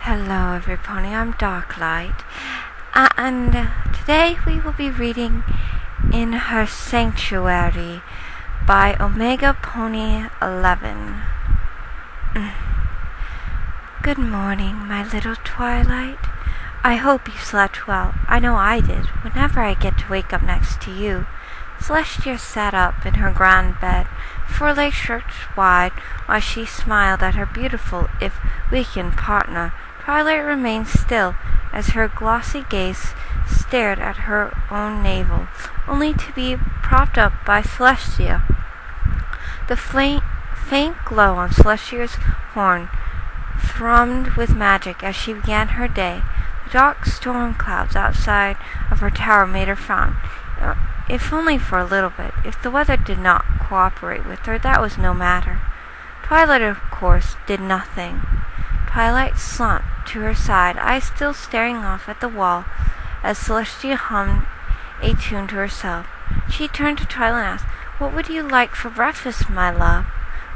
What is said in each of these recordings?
Hello everybody, I'm Darklight, and today we will be reading In Her Sanctuary by Omega Pony 11. Good morning, my little Twilight. I hope you slept well. I know I did, whenever I get to wake up next to you. Celestia sat up in her grand bed, her legs stretched wide, while she smiled at her beautiful, if weakened partner. Twilight remained still, as her glossy gaze stared at her own navel, only to be propped up by Celestia. The faint glow on Celestia's horn thrummed with magic as she began her day. The dark storm clouds outside of her tower made her frown. If only for a little bit. If the weather did not cooperate with her, that was no matter. Twilight, of course, did nothing. Twilight slumped to her side, eyes still staring off at the wall, as Celestia hummed a tune to herself. She turned to Twilight and asked, "What would you like for breakfast, my love?"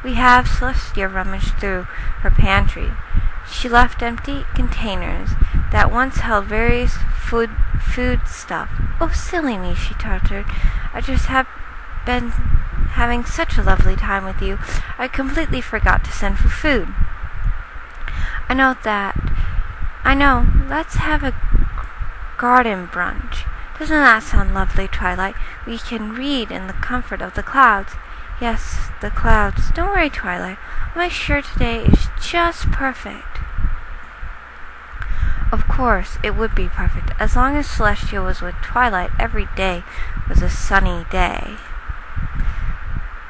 "We have." Celestia rummaged through her pantry. She left empty containers that once held various food stuff. "Oh, silly me," she tottered. "I just have been having such a lovely time with you. I completely forgot to send for food." I know. Let's have a garden brunch. Doesn't that sound lovely, Twilight? We can read in the comfort of the clouds." "Yes, the clouds. Don't worry, Twilight. My shirt today is just perfect." Of course, it would be perfect. As long as Celestia was with Twilight, every day was a sunny day.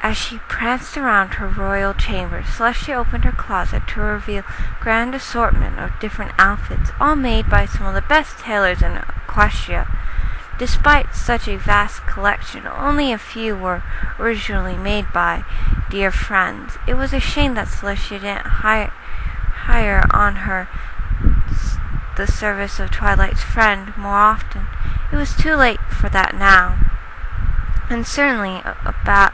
As she pranced around her royal chamber, Celestia opened her closet to reveal a grand assortment of different outfits, all made by some of the best tailors in Equestria. Despite such a vast collection, only a few were originally made by dear friends. It was a shame that Celestia didn't hire on her the service of Twilight's friend more often. It was too late for that now, and certainly about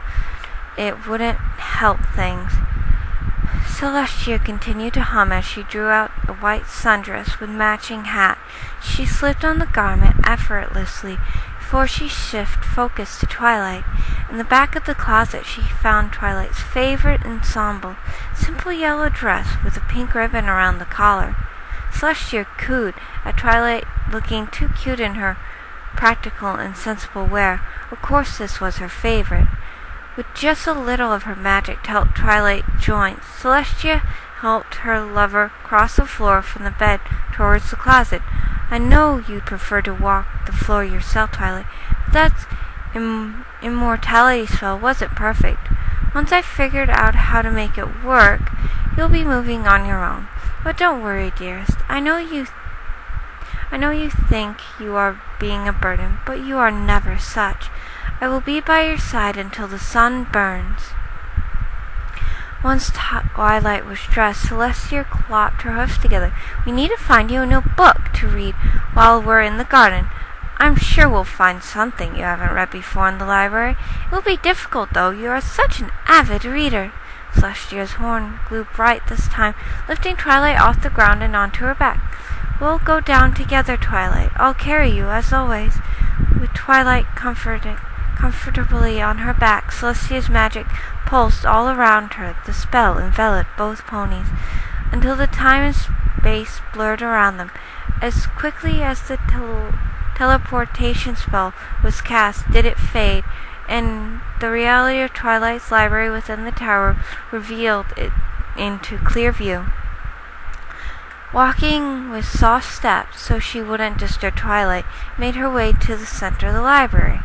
it wouldn't help things. Celestia continued to hum as she drew out a white sundress with matching hat. She slipped on the garment effortlessly before she shifted focus to Twilight. In the back of the closet she found Twilight's favorite ensemble, simple yellow dress with a pink ribbon around the collar. Celestia cooed at Twilight looking too cute in her practical and sensible wear. Of course this was her favorite. With just a little of her magic to help Twilight join, Celestia helped her lover cross the floor from the bed towards the closet. "I know you'd prefer to walk the floor yourself, Twilight, but that immortality spell wasn't perfect. Once I figured out how to make it work, you'll be moving on your own. But don't worry, dearest. I know you think you are being a burden, but you are never such. I will be by your side until the sun burns." Once Twilight was dressed, Celestia clapped her hoofs together. "We need to find you a new book to read while we're in the garden. I'm sure we'll find something you haven't read before in the library. It will be difficult, though. You are such an avid reader." Celestia's horn grew bright this time, lifting Twilight off the ground and onto her back. "We'll go down together, Twilight. I'll carry you, as always." With Twilight comfortably on her back, Celestia's magic pulsed all around her. The spell enveloped both ponies until the time and space blurred around them. As quickly as the teleportation spell was cast did it fade, and the reality of Twilight's library within the tower revealed it into clear view. Walking with soft steps so she wouldn't disturb Twilight, made her way to the center of the library.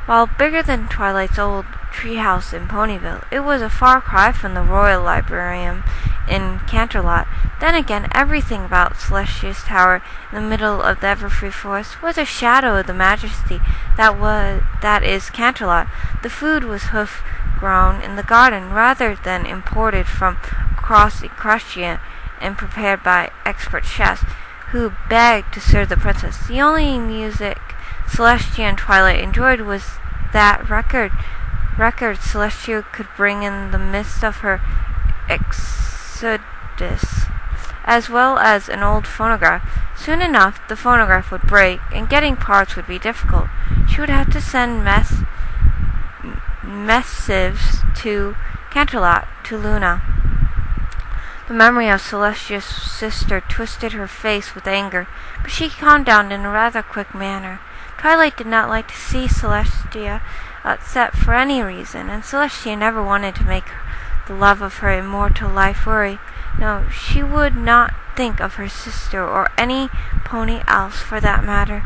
While bigger than Twilight's old treehouse in Ponyville, it was a far cry from the Royal Librarium in Canterlot. Then again, everything about Celestia's tower in the middle of the Everfree Forest was a shadow of the majesty that is Canterlot. The food was hoof-grown in the garden rather than imported from across Equestria and prepared by expert chefs who begged to serve the princess. The only music Celestia and Twilight enjoyed was that record Celestia could bring in the midst of her exodus. as well as an old phonograph. Soon enough, the phonograph would break, and getting parts would be difficult. She would have to send missives to Canterlot, to Luna. The memory of Celestia's sister twisted her face with anger, but she calmed down in a rather quick manner. Twilight did not like to see Celestia upset for any reason, and Celestia never wanted to make the love of her immortal life worry. No, she would not think of her sister or any pony else for that matter.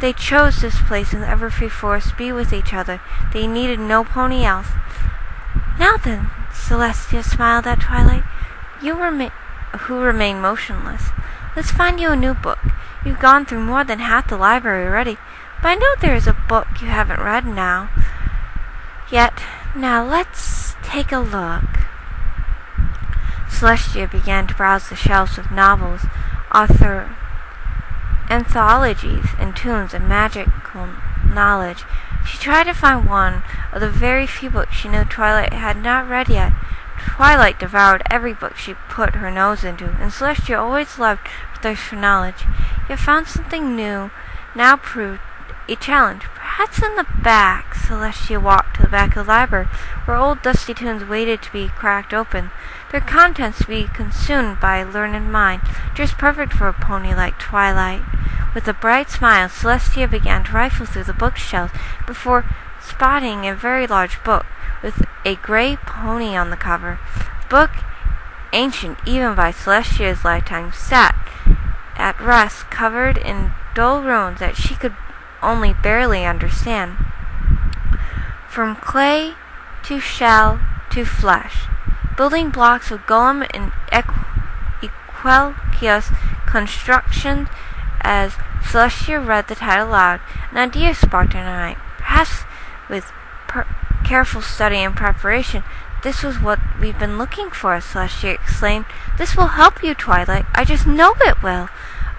They chose this place in the Everfree Forest to be with each other. They needed no pony else. Now then, Celestia smiled at Twilight, who remained motionless. Let's find you a new book. You've gone through more than half the library already, but I know there is a book you haven't read yet. Now let's take a look. Celestia began to browse the shelves of novels, anthologies, and tomes of magical knowledge. She tried to find one of the very few books she knew Twilight had not read yet. Twilight devoured every book she put her nose into, and Celestia always loved her thirst for knowledge. Yet found something new now proved a challenge. Perhaps in the back. Celestia walked to the back of the library, where old dusty tomes waited to be cracked open, their contents to be consumed by a learned mind, just perfect for a pony like Twilight. With a bright smile, Celestia began to rifle through the bookshelves before spotting a very large book with a gray pony on the cover. The book, ancient even by Celestia's lifetime, sat at rest, covered in dull runes that she could only barely understand. From clay to shell to flesh, building blocks of golem and equelchios constructions. As Celestia read the title aloud, an idea sparked in her mind. Perhaps with careful study and preparation, this was what we've been looking for, Celestia exclaimed. This will help you, Twilight. I just know it will.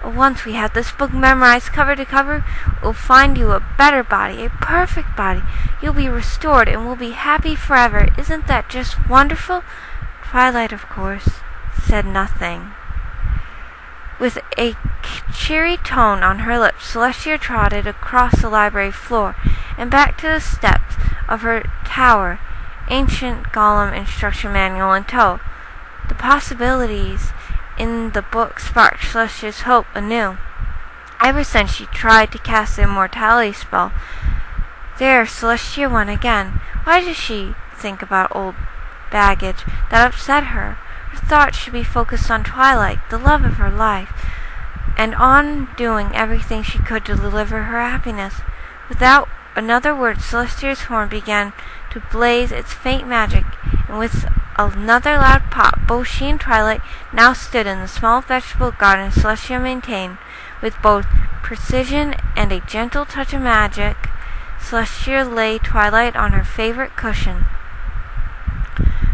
Once we have this book memorized cover to cover, we'll find you a better body, a perfect body. You'll be restored and will be happy forever. Isn't that just wonderful? Twilight, of course, said nothing. With a cheery tone on her lips, Celestia trotted across the library floor and back to the steps of her tower, ancient golem instruction manual in tow. The possibilities in the book sparked Celestia's hope anew. Ever since she tried to cast the immortality spell, there Celestia went again. Why did she think about old baggage that upset her? Her thoughts should be focused on Twilight, the love of her life, and on doing everything she could to deliver her happiness. Without another word, Celestia's horn began to blaze its faint magic, and with another loud pop, both she and Twilight now stood in the small vegetable garden Celestia maintained. With both precision and a gentle touch of magic, Celestia laid Twilight on her favorite cushion.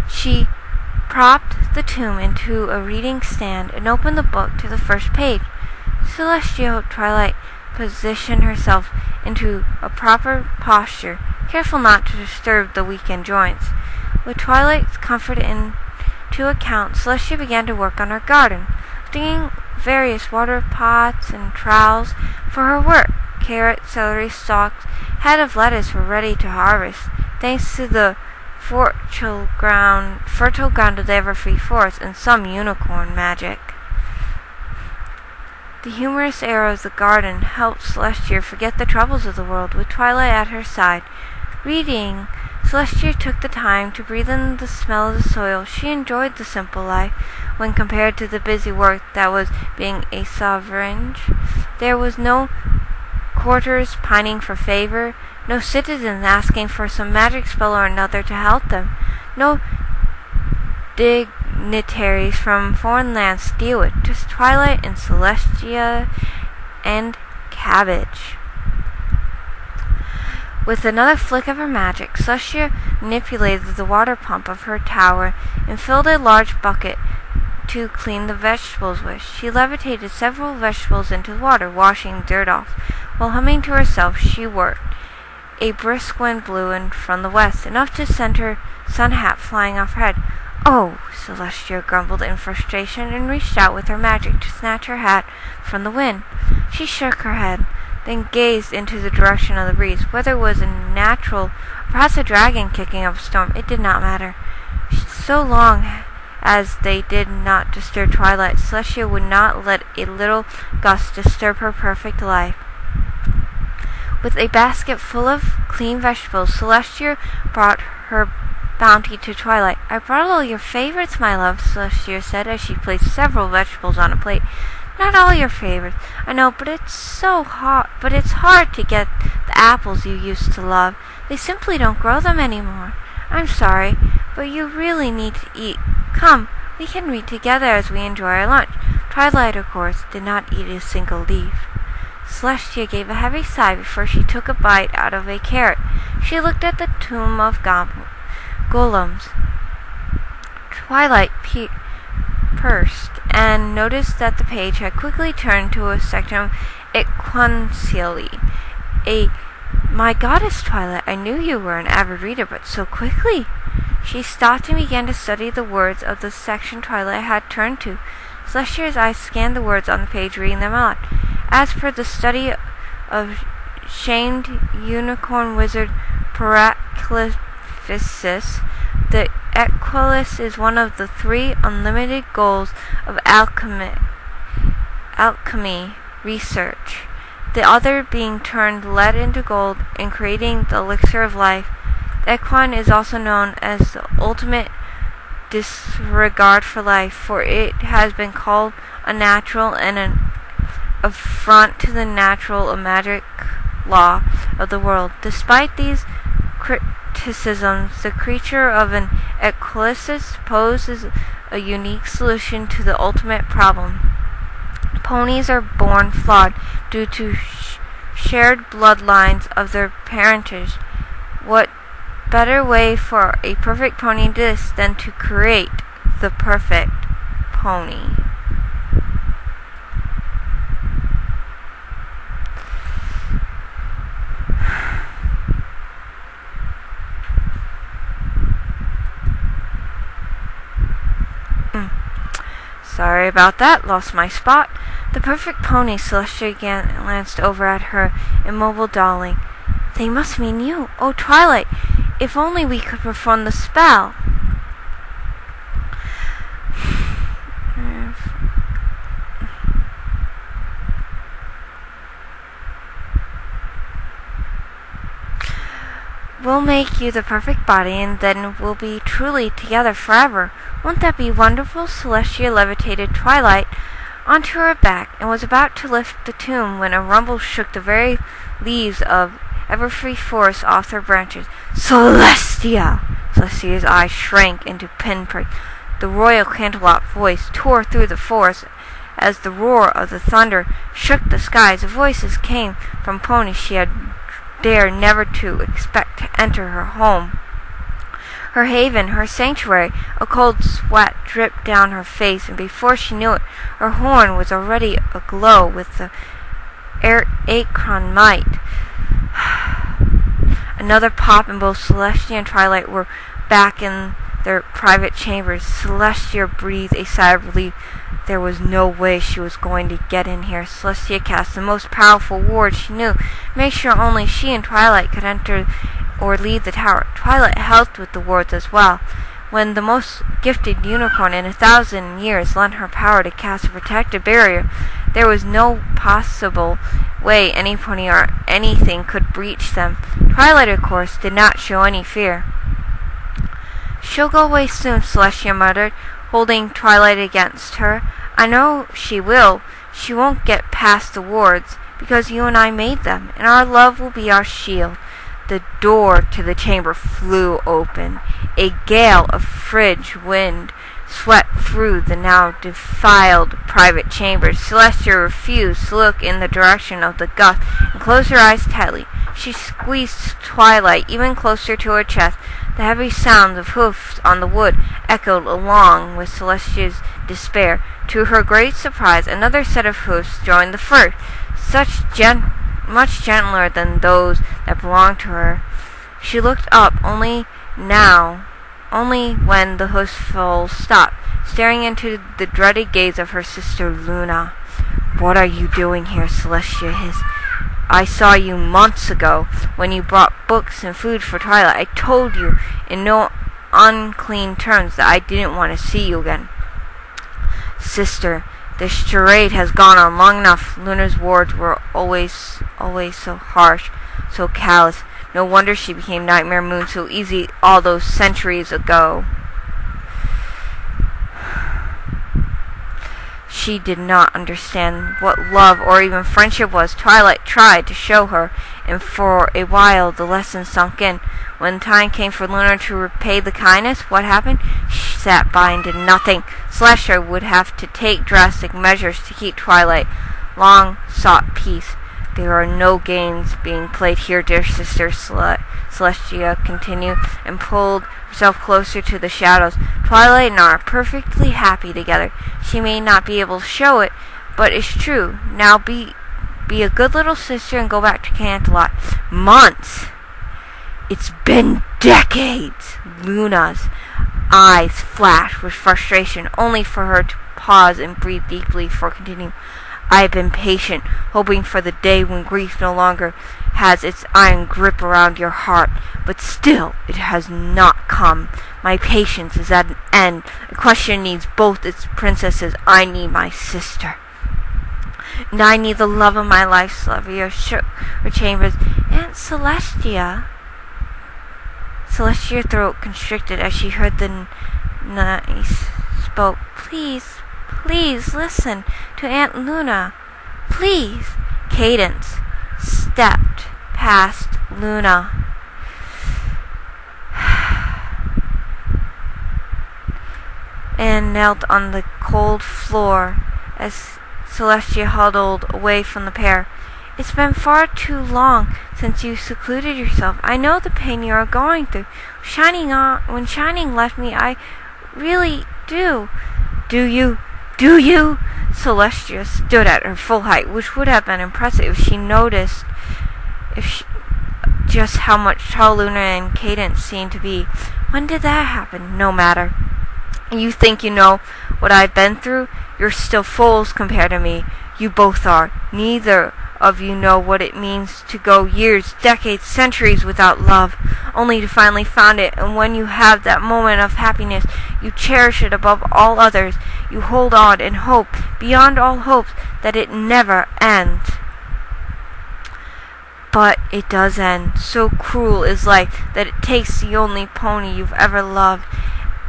She propped the tome into a reading stand and opened the book to the first page. Celestia helped Twilight position herself into a proper posture, careful not to disturb the weakened joints. With Twilight's comfort into account, Celestia began to work on her garden, lifting various water pots and trowels for her work. Carrots, celery stalks, head of lettuce were ready to harvest, thanks to the fertile ground of the Everfree Forest and some unicorn magic. The humorous air of the garden helped Celestia forget the troubles of the world. With Twilight at her side, reading, Celestia took the time to breathe in the smell of the soil. She enjoyed the simple life when compared to the busy work that was being a sovereign. There was no courtiers pining for favor, no citizens asking for some magic spell or another to help them, no dignitaries from foreign lands to deal with, just Twilight and Celestia and Cabbage. With another flick of her magic, Celestia manipulated the water pump of her tower and filled a large bucket to clean the vegetables with. She levitated several vegetables into the water, washing dirt off. While humming to herself, she worked. A brisk wind blew in from the west, enough to send her sun hat flying off her head. "Oh!" Celestia grumbled in frustration and reached out with her magic to snatch her hat from the wind. She shook her head, then gazed into the direction of the breeze. Whether it was a natural or perhaps a dragon kicking up a storm, it did not matter. So long as they did not disturb Twilight, Celestia would not let a little gust disturb her perfect life. With a basket full of clean vegetables, Celestia brought her bounty to Twilight. "I brought all your favorites, my love," Celestia said as she placed several vegetables on a plate. "Not all your favorites, I know, but it's hard to get the apples you used to love. They simply don't grow them anymore. I'm sorry, but you really need to eat. Come, we can read together as we enjoy our lunch." Twilight, of course, did not eat a single leaf. Celestia gave a heavy sigh before she took a bite out of a carrot. She looked at the tomb of golems. Twilight pursed and noticed that the page had quickly turned to a section of Equinoctially. "My goddess, Twilight, I knew you were an avid reader, but so quickly." She stopped and began to study the words of the section Twilight had turned to. Celestia's eyes scanned the words on the page, reading them out. As per the study of shamed unicorn wizard Paraclephus, the Equilus is one of the 3 unlimited goals of alchemy research, the other being turned lead into gold and creating the elixir of life. The Equine is also known as the ultimate disregard for life, for it has been called unnatural and an affront to the natural magic law of the world. Despite these criticisms, the creature of an Equilus poses a unique solution to the ultimate problem. Ponies are born flawed due to shared bloodlines of their parentage. What better way for a perfect pony than to create the perfect pony? Sorry about that, lost my spot. The perfect pony. Celestia glanced over at her immobile darling. "They must mean you. Oh, Twilight, if only we could perform the spell." "We'll make you the perfect body, and then we'll be truly together forever. Won't that be wonderful?" Celestia levitated Twilight onto her back and was about to lift the tomb when a rumble shook the very leaves of Everfree Forest off their branches. "Celestia!" Celestia's eyes shrank into pinpricks. The royal Canterlot voice tore through the forest as the roar of the thunder shook the skies. The voices came from ponies she had dared never to expect to enter her home, her haven, her sanctuary. A cold sweat dripped down her face, and before she knew it, her horn was already aglow with the Acheron might. Another pop, and both Celestia and Twilight were back in their private chambers. Celestia breathed a sigh of relief. There was no way she was going to get in here. Celestia cast the most powerful ward she knew, make sure only she and Twilight could enter or leave the tower. Twilight helped with the wards as well. When the most gifted unicorn in 1,000 years lent her power to cast a protective barrier, there was no possible way any pony or anything could breach them. Twilight, of course, did not show any fear. "She'll go away soon," Celestia muttered, holding Twilight against her. "I know she will. She won't get past the wards, because you and I made them, and our love will be our shield." The door to the chamber flew open. A gale of frigid wind swept through the now defiled private chamber. Celestia refused to look in the direction of the gust and closed her eyes tightly. She squeezed Twilight even closer to her chest. The heavy sounds of hoofs on the wood echoed along with Celestia's despair. To her great surprise, another set of hoofs joined the first, much gentler than those that belonged to her. She looked up, only only when the houseful stopped, staring into the dreaded gaze of her sister Luna. "What are you doing here?" Celestia hissed. "I saw you months ago when you brought books and food for Twilight. I told you in no unclean terms that I didn't want to see you again." "Sister, this charade has gone on long enough." Luna's words were always so harsh, so callous. No wonder she became Nightmare Moon so easy all those centuries ago. She did not understand what love or even friendship was. Twilight tried to show her, and for a while the lesson sunk in. When time came for Luna to repay the kindness, what happened? She sat by and did nothing. Celestia would have to take drastic measures to keep Twilight long sought peace. "There are no games being played here, dear sister," Celestia continued, and pulled herself closer to the shadows. "Twilight and I are perfectly happy together. She may not be able to show it, but it's true. Now be a good little sister and go back to Canterlot." "Months! It's been decades!" Luna's eyes flashed with frustration, only for her to pause and breathe deeply before continuing. "I have been patient, hoping for the day when grief no longer has its iron grip around your heart, but still it has not come. My patience is at an end. Equestria needs both its princesses. I need my sister. And I need the love of my life." Sylvia shook her chambers. "Aunt Celestia." Celestia's throat constricted as she heard the niece spoke. Please listen to Aunt Luna. Please." Cadance stepped past Luna. And knelt on the cold floor as Celestia huddled away from the pair. "It's been far too long since you secluded yourself. I know the pain you are going through. When Shining left me, I really do." Do you? Celestia stood at her full height, which would have been impressive if she noticed just how much tall Luna and Cadance seemed to be. "When did that happen?" "No matter. You think you know what I've been through? You're still fools compared to me. You both are. Neither of you know what it means to go years, decades, centuries without love, only to finally find it. And when you have that moment of happiness, you cherish it above all others. You hold on and hope, beyond all hopes, that it never ends. But it does end. So cruel is life that it takes the only pony you've ever loved,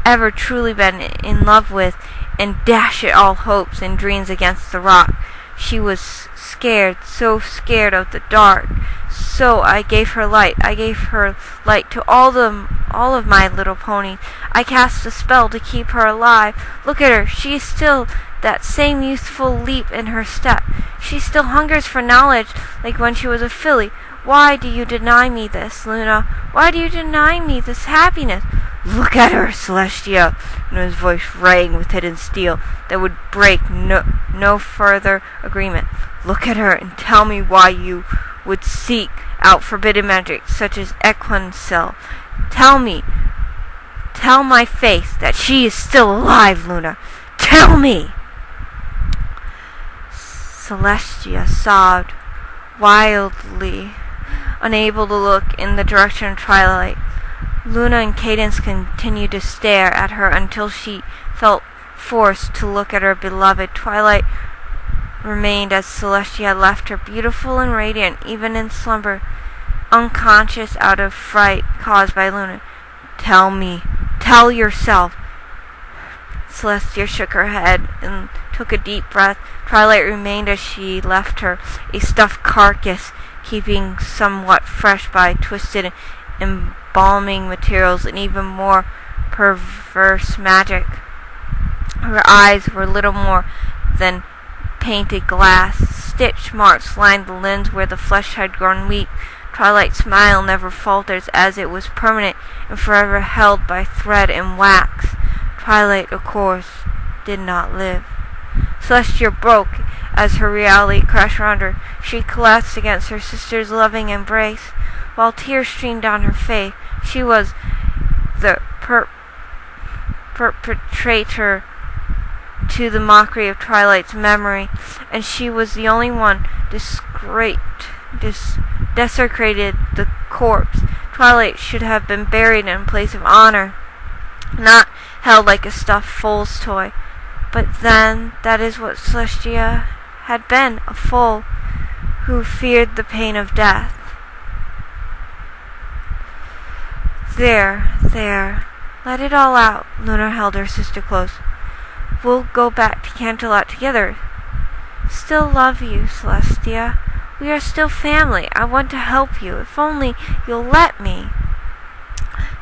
ever truly been in love with, and dash it all hopes and dreams against the rock. She was scared, so scared of the dark. So I gave her light. I gave her light to all of my little ponies. I cast a spell to keep her alive. Look at her. She is still that same youthful leap in her step. She still hungers for knowledge like when she was a filly. Why do you deny me this, Luna? Why do you deny me this happiness?" "Look at her, Celestia!" Luna's voice rang with hidden steel that would break no further agreement. "Look at her and tell me why you would seek out forbidden magic such as Equinsil. Tell me. Tell my face that she is still alive, Luna. Tell me!" Celestia sobbed wildly, unable to look in the direction of Twilight. Luna and Cadance continued to stare at her until she felt forced to look at her beloved. Twilight remained as Celestia had left her, beautiful and radiant, even in slumber, unconscious out of fright caused by Luna. "Tell me. Tell yourself." Celestia shook her head and took a deep breath. Twilight remained as she left her, a stuffed carcass, keeping somewhat fresh by twisted embalming materials and even more perverse magic. Her eyes were little more than painted glass. Stitch marks lined the lens where the flesh had grown weak. Twilight's smile never falters, as it was permanent and forever held by thread and wax. Twilight, of course, did not live. Celestia broke as her reality crashed around her. She collapsed against her sister's loving embrace, while tears streamed down her face. She was the perpetrator to the mockery of Twilight's memory, and she was the only one desecrated the corpse. Twilight should have been buried in a place of honor, not held like a stuffed foal's toy. But then, that is what Celestia had been, a foal who feared the pain of death. There, let it all out. Luna held her sister close. We'll go back to Canterlot together. Still love you, Celestia. We are still family. I want to help you, if only you'll let me.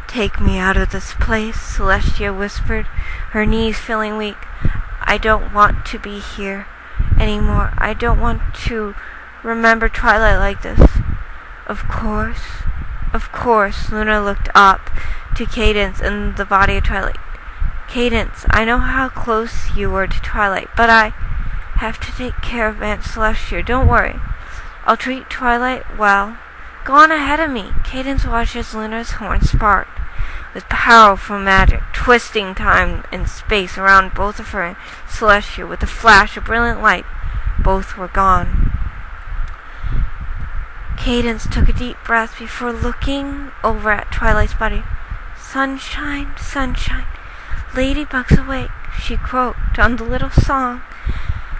Take me out of this place, Celestia whispered, her knees feeling weak. I don't want to be here anymore. I don't want to remember Twilight like this. Of course, Luna looked up to Cadance and the body of Twilight. Cadance, I know how close you were to Twilight, but I have to take care of Aunt Celestia. Don't worry. I'll treat Twilight well. Go on ahead of me. Cadance watched as Luna's horn sparked with powerful magic, twisting time and space around both of her and Celestia with a flash of brilliant light. Both were gone. Cadance took a deep breath before looking over at Twilight's body. Sunshine, sunshine, ladybug's awake, she croaked on the little song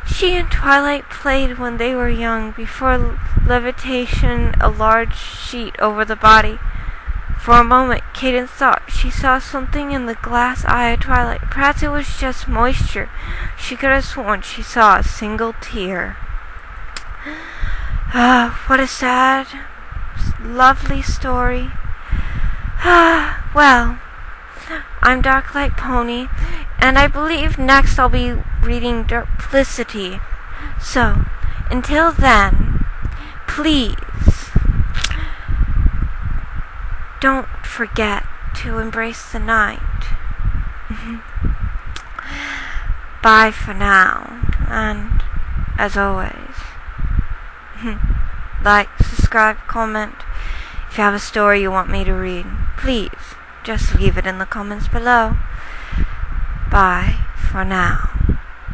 she and Twilight played when they were young, before levitation a large sheet over the body. For a moment, Cadance thought she saw something in the glass eye of Twilight. Perhaps it was just moisture. She could have sworn she saw a single tear. What a sad, lovely story. Well, I'm Darklight Pony, and I believe next I'll be reading Darkplicity. So, until then, please don't forget to embrace the night. Bye for now, and as always, like, subscribe, comment. If you have a story you want me to read, please just leave it in the comments below. Bye for now.